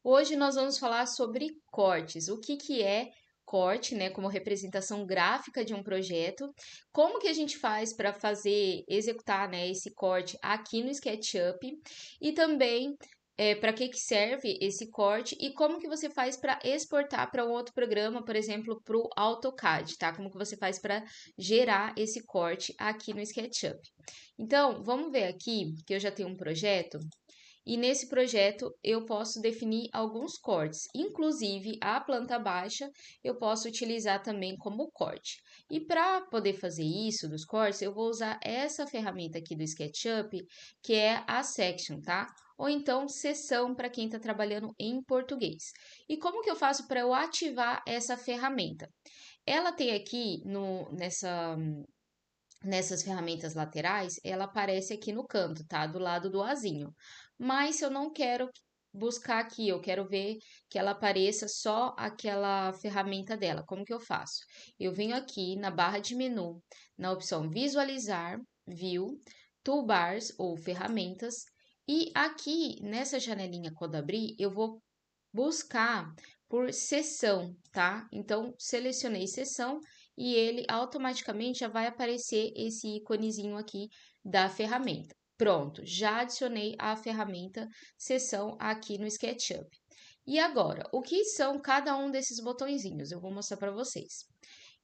Hoje nós vamos falar sobre cortes. O que que é corte, né, como representação gráfica de um projeto? Como que a gente faz para executar, né, esse corte aqui no SketchUp? E também para que serve esse corte e como que você faz para exportar para um outro programa, por exemplo, para o AutoCAD, tá? Como que você faz para gerar esse corte aqui no SketchUp? Então, vamos ver aqui que eu já tenho um projeto e nesse projeto eu posso definir alguns cortes, inclusive a planta baixa eu posso utilizar também como corte. E para poder fazer isso dos cortes, eu vou usar essa ferramenta aqui do SketchUp, que é a Section, tá? Ou então seção para quem está trabalhando em português. E como que eu faço para eu ativar essa ferramenta? Ela tem aqui nessas ferramentas laterais, ela aparece aqui no canto, tá? Do lado do azinho. Mas se eu não quero buscar aqui, eu quero ver que ela apareça só aquela ferramenta dela. Como que eu faço? Eu venho aqui na barra de menu, na opção Visualizar, View, Toolbars ou Ferramentas, e aqui nessa janelinha quando abrir, eu vou buscar por seção, tá? Então, selecionei seção e ele automaticamente já vai aparecer esse íconezinho aqui da ferramenta. Pronto, já adicionei a ferramenta seção aqui no SketchUp. E agora, o que são cada um desses botõezinhos? Eu vou mostrar para vocês.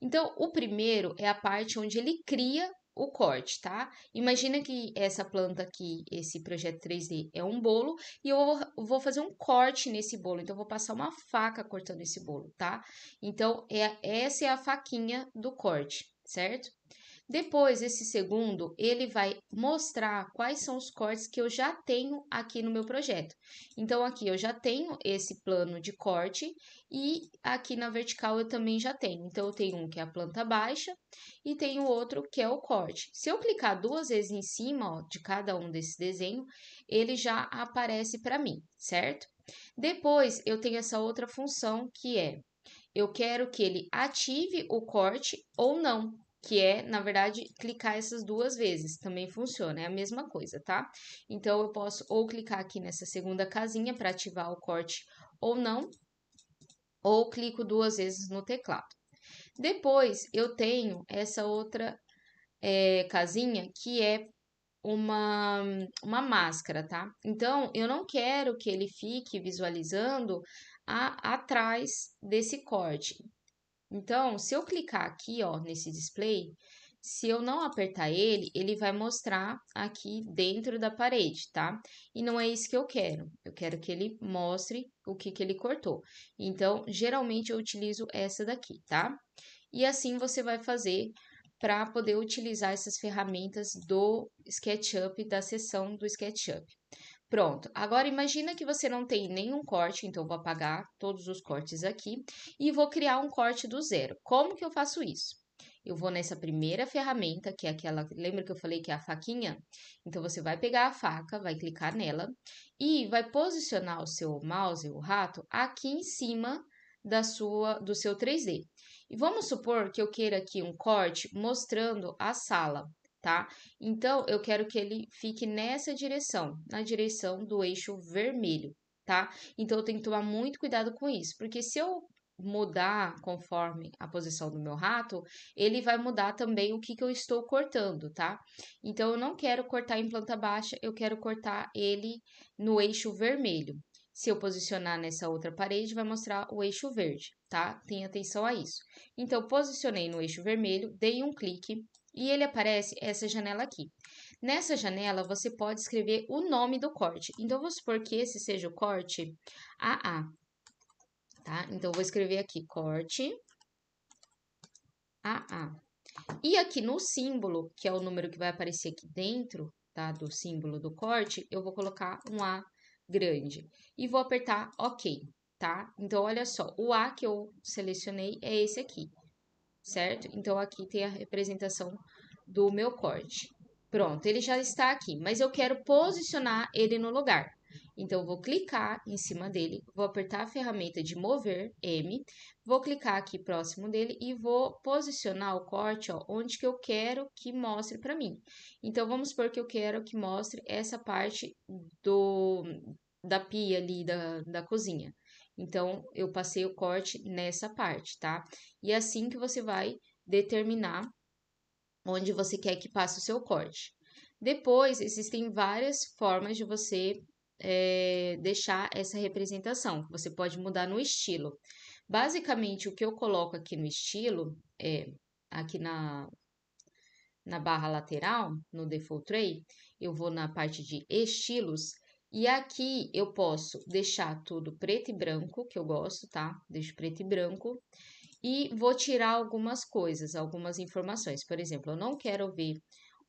Então, o primeiro é a parte onde ele cria o corte, tá? Imagina que essa planta aqui, esse projeto 3D é um bolo e eu vou fazer um corte nesse bolo. Então, eu vou passar uma faca cortando esse bolo, tá? Então, essa é a faquinha do corte, certo? Depois, esse segundo, ele vai mostrar quais são os cortes que eu já tenho aqui no meu projeto. Então, aqui eu já tenho esse plano de corte e aqui na vertical eu também já tenho. Então, eu tenho um que é a planta baixa e tenho outro que é o corte. Se eu clicar duas vezes em cima, ó, de cada um desses desenhos, ele já aparece para mim, certo? Depois, eu tenho essa outra função que é eu quero que ele ative o corte ou não, que é, na verdade, clicar essas duas vezes, também funciona, é a mesma coisa, tá? Então, eu posso ou clicar aqui nessa segunda casinha para ativar o corte ou não, ou clico duas vezes no teclado. Depois, eu tenho essa outra casinha que é uma, uma máscara, tá? Então, eu não quero que ele fique visualizando atrás desse corte. Então, se eu clicar aqui, ó, nesse display, se eu não apertar ele, ele vai mostrar aqui dentro da parede, tá? E não é isso que eu quero. Eu quero que ele mostre o que ele cortou. Então, geralmente eu utilizo essa daqui, tá? E assim você vai fazer para poder utilizar essas ferramentas do SketchUp, da seção do SketchUp. Pronto. Agora imagina que você não tem nenhum corte, então eu vou apagar todos os cortes aqui e vou criar um corte do zero. Como que eu faço isso? Eu vou nessa primeira ferramenta, que é aquela, lembra que eu falei que é a faquinha? Então você vai pegar a faca, vai clicar nela e vai posicionar o seu mouse, o rato, aqui em cima do seu 3D. E vamos supor que eu queira aqui um corte mostrando a sala, tá? Então, eu quero que ele fique nessa direção, na direção do eixo vermelho, tá? Então, eu tenho que tomar muito cuidado com isso, porque se eu mudar conforme a posição do meu rato, ele vai mudar também o que eu estou cortando, tá? Então, eu não quero cortar em planta baixa, eu quero cortar ele no eixo vermelho. Se eu posicionar nessa outra parede, vai mostrar o eixo verde, tá? Tenha atenção a isso. Então, posicionei no eixo vermelho, dei um clique, e ele aparece essa janela aqui. Nessa janela, você pode escrever o nome do corte. Então, vamos supor que esse seja o corte AA, tá? Então, vou escrever aqui corte AA. E aqui no símbolo, que é o número que vai aparecer aqui dentro, tá? Do símbolo do corte, eu vou colocar um A grande. E vou apertar OK, tá? Então, olha só, o A que eu selecionei é esse aqui, certo? Então, aqui tem a representação do meu corte. Pronto, ele já está aqui, mas eu quero posicionar ele no lugar. Então, eu vou clicar em cima dele, vou apertar a ferramenta de mover, M, vou clicar aqui próximo dele e vou posicionar o corte, ó, onde que eu quero que mostre para mim. Então, vamos supor que eu quero que mostre essa parte do, da pia ali da cozinha. Então, eu passei o corte nessa parte, tá? E é assim que você vai determinar onde você quer que passe o seu corte. Depois, existem várias formas de você deixar essa representação. Você pode mudar no estilo. Basicamente, o que eu coloco aqui no estilo é aqui na barra lateral, no default tray, eu vou na parte de estilos e aqui eu posso deixar tudo preto e branco, que eu gosto, tá? Deixo preto e branco e vou tirar algumas coisas, algumas informações. Por exemplo, eu não quero ver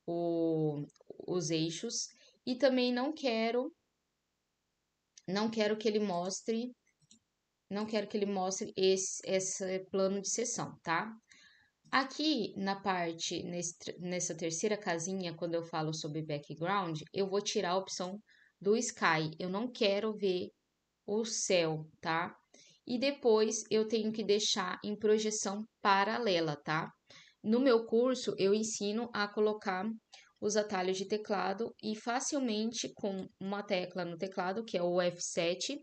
o, os eixos e também não quero que ele mostre, não quero que ele mostre esse plano de seção, tá? Aqui na parte, nessa terceira casinha, quando eu falo sobre background, eu vou tirar a opção do sky. Eu não quero ver o céu, tá? E depois eu tenho que deixar em projeção paralela, tá? No meu curso, eu ensino a colocar os atalhos de teclado e facilmente com uma tecla no teclado, que é o F7,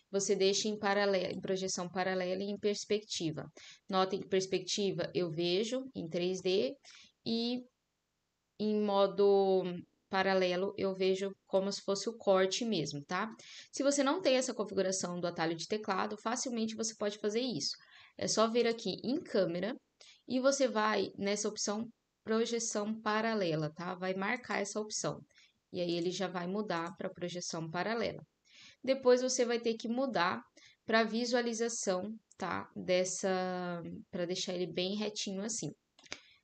você deixa em paralela, em projeção paralela e em perspectiva. Notem que perspectiva eu vejo em 3D e em modo paralelo eu vejo como se fosse o corte mesmo, tá? Se você não tem essa configuração do atalho de teclado, facilmente você pode fazer isso. É só vir aqui em câmera e você vai nessa opção projeção paralela, tá? Vai marcar essa opção. E aí ele já vai mudar para projeção paralela. Depois você vai ter que mudar para visualização, tá? Para deixar ele bem retinho assim.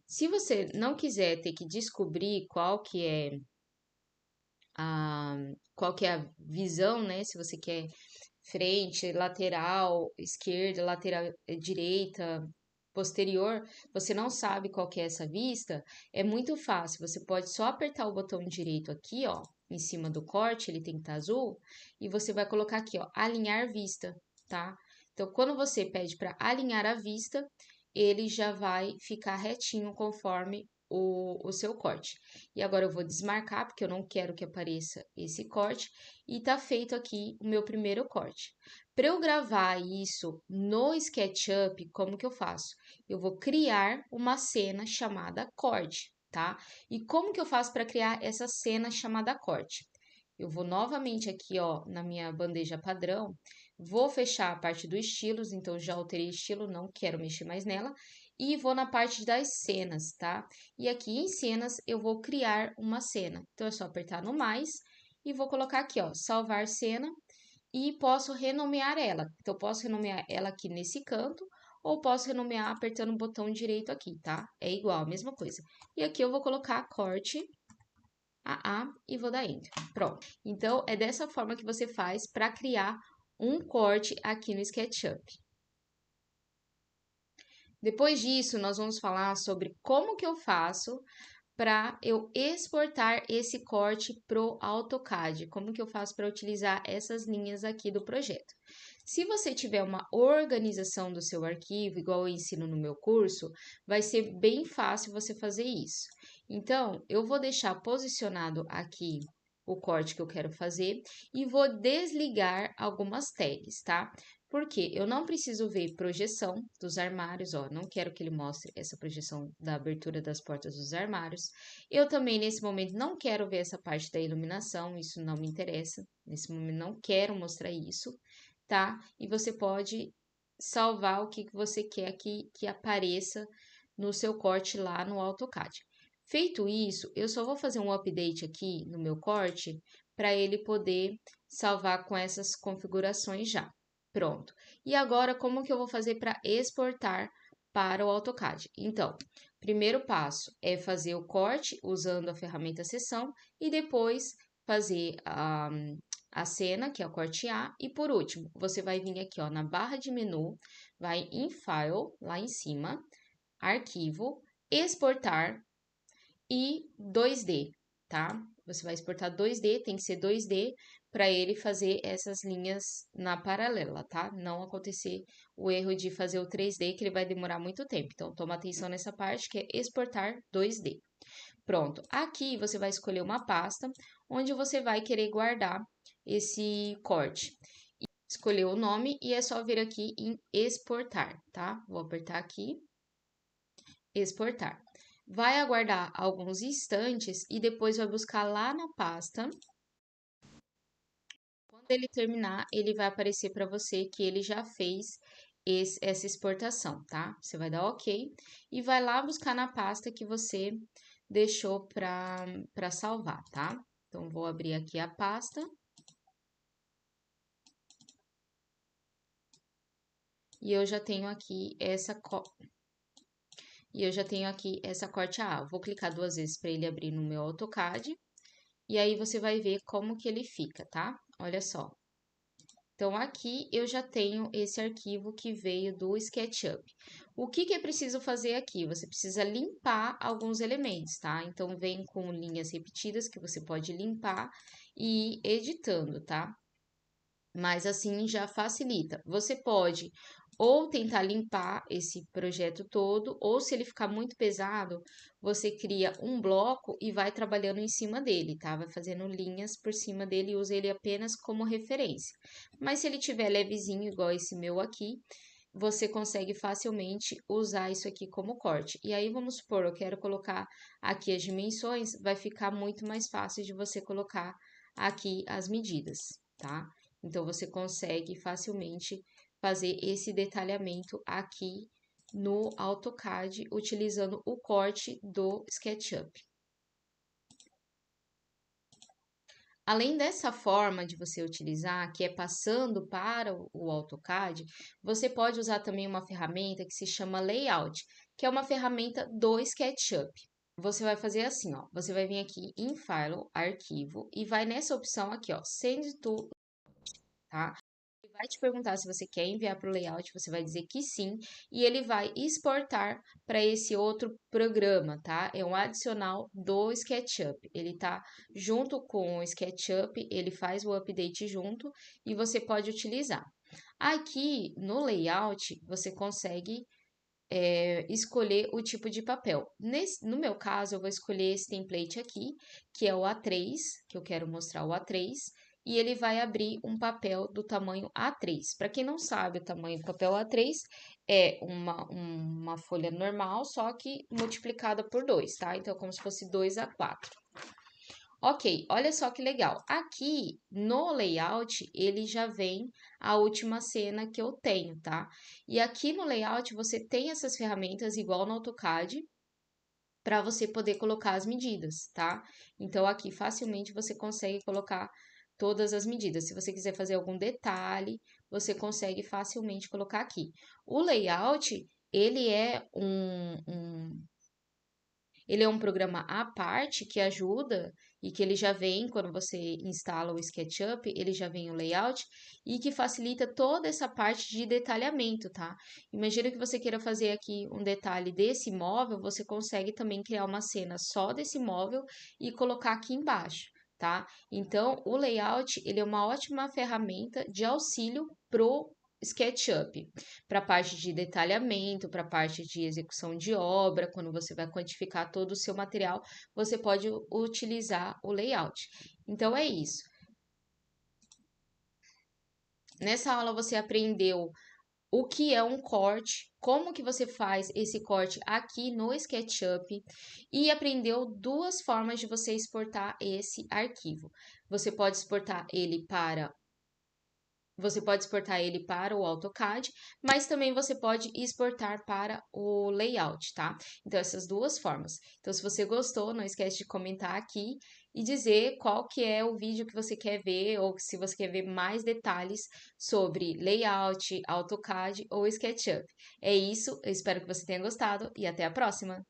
Se você não quiser ter que descobrir qual que é a visão, né? Se você quer frente, lateral, esquerda, lateral direita, posterior, você não sabe qual que é essa vista, é muito fácil. Você pode só apertar o botão direito aqui, ó, em cima do corte, ele tem que estar azul, e você vai colocar aqui, ó, alinhar vista, tá? Então, quando você pede para alinhar a vista, ele já vai ficar retinho conforme o seu corte. E agora eu vou desmarcar, porque eu não quero que apareça esse corte, e tá feito aqui o meu primeiro corte. Para eu gravar isso no SketchUp, como que eu faço? Eu vou criar uma cena chamada corte, tá? E como que eu faço para criar essa cena chamada corte? Eu vou novamente aqui, ó, na minha bandeja padrão, vou fechar a parte dos estilos, então já alterei estilo, não quero mexer mais nela, e vou na parte das cenas, tá? E aqui em cenas eu vou criar uma cena. Então é só apertar no mais e vou colocar aqui, ó, salvar cena e posso renomear ela. Então posso renomear ela aqui nesse canto ou posso renomear apertando o botão direito aqui, tá? É igual, a mesma coisa. E aqui eu vou colocar corte AA e vou dar Enter. Pronto. Então, é dessa forma que você faz para criar um corte aqui no SketchUp. Depois disso, nós vamos falar sobre como que eu faço para eu exportar esse corte pro AutoCAD. Como que eu faço para utilizar essas linhas aqui do projeto? Se você tiver uma organização do seu arquivo, igual eu ensino no meu curso, vai ser bem fácil você fazer isso. Então, eu vou deixar posicionado aqui o corte que eu quero fazer e vou desligar algumas tags, tá? Porque eu não preciso ver projeção dos armários, ó, não quero que ele mostre essa projeção da abertura das portas dos armários. Eu também, nesse momento, não quero ver essa parte da iluminação, isso não me interessa. Nesse momento, não quero mostrar isso, tá? E você pode salvar o que você quer que apareça no seu corte lá no AutoCAD. Feito isso, eu só vou fazer um update aqui no meu corte para ele poder salvar com essas configurações já. Pronto. E agora, como que eu vou fazer para exportar para o AutoCAD? Então, primeiro passo é fazer o corte usando a ferramenta seção e depois fazer a cena, que é o corte A, e por último, você vai vir aqui, ó, na barra de menu, vai em File, lá em cima, Arquivo, Exportar e 2D, tá? Você vai exportar 2D, tem que ser 2D para ele fazer essas linhas na paralela, tá? Não acontecer o erro de fazer o 3D, que ele vai demorar muito tempo. Então, toma atenção nessa parte que é exportar 2D. Pronto, aqui você vai escolher uma pasta onde você vai querer guardar esse corte. Escolher o nome e é só vir aqui em exportar, tá? Vou apertar aqui, exportar. Vai aguardar alguns instantes e depois vai buscar lá na pasta. Quando ele terminar, ele vai aparecer para você que ele já fez essa exportação, tá? Você vai dar OK e vai lá buscar na pasta que você deixou para salvar, tá? Então, vou abrir aqui a pasta. E eu já tenho aqui essa corte A. Vou clicar 2 vezes para ele abrir no meu AutoCAD. E aí você vai ver como que ele fica, tá? Olha só. Então, aqui eu já tenho esse arquivo que veio do SketchUp. O que que é preciso fazer aqui? Você precisa limpar alguns elementos, tá? Então, vem com linhas repetidas que você pode limpar e ir editando, tá? Mas assim já facilita. Você pode ou tentar limpar esse projeto todo, ou se ele ficar muito pesado, você cria um bloco e vai trabalhando em cima dele, tá? Vai fazendo linhas por cima dele e usa ele apenas como referência. Mas se ele tiver levezinho, igual esse meu aqui, você consegue facilmente usar isso aqui como corte. E aí, vamos supor, eu quero colocar aqui as dimensões, vai ficar muito mais fácil de você colocar aqui as medidas, tá? Então, você consegue facilmente fazer esse detalhamento aqui no AutoCAD, utilizando o corte do SketchUp. Além dessa forma de você utilizar, que é passando para o AutoCAD, você pode usar também uma ferramenta que se chama Layout, que é uma ferramenta do SketchUp. Você vai fazer assim, ó, você vai vir aqui em File, Arquivo, e vai nessa opção aqui, ó, Send to, tá? Ele vai te perguntar se você quer enviar para o layout, você vai dizer que sim, e ele vai exportar para esse outro programa, tá? É um adicional do SketchUp. Ele tá junto com o SketchUp, ele faz o update junto e você pode utilizar. Aqui no layout, você consegue escolher o tipo de papel. No meu caso, eu vou escolher esse template aqui, que é o A3, que eu quero mostrar o A3, e ele vai abrir um papel do tamanho A3. Para quem não sabe, o tamanho do papel A3 é uma folha normal, só que multiplicada por 2, tá? Então, é como se fosse 2A4. Ok, olha só que legal. Aqui no layout, ele já vem a última cena que eu tenho, tá? E aqui no layout você tem essas ferramentas igual no AutoCAD para você poder colocar as medidas, tá? Então aqui facilmente você consegue colocar todas as medidas. Se você quiser fazer algum detalhe, você consegue facilmente colocar aqui. O layout, ele é um programa à parte que ajuda e que ele já vem, quando você instala o SketchUp, ele já vem o layout e que facilita toda essa parte de detalhamento, tá? Imagina que você queira fazer aqui um detalhe desse móvel, você consegue também criar uma cena só desse móvel e colocar aqui embaixo, tá? Então, o layout, ele é uma ótima ferramenta de auxílio pro SketchUp, para a parte de detalhamento, para a parte de execução de obra, quando você vai quantificar todo o seu material, você pode utilizar o layout. Então é isso. Nessa aula você aprendeu o que é um corte, como que você faz esse corte aqui no SketchUp e aprendeu 2 formas de você exportar esse arquivo. Você pode exportar ele para o AutoCAD, mas também você pode exportar para o layout, tá? Então, essas 2 formas. Então, se você gostou, não esquece de comentar aqui e dizer qual que é o vídeo que você quer ver ou se você quer ver mais detalhes sobre layout, AutoCAD ou SketchUp. É isso, eu espero que você tenha gostado e até a próxima!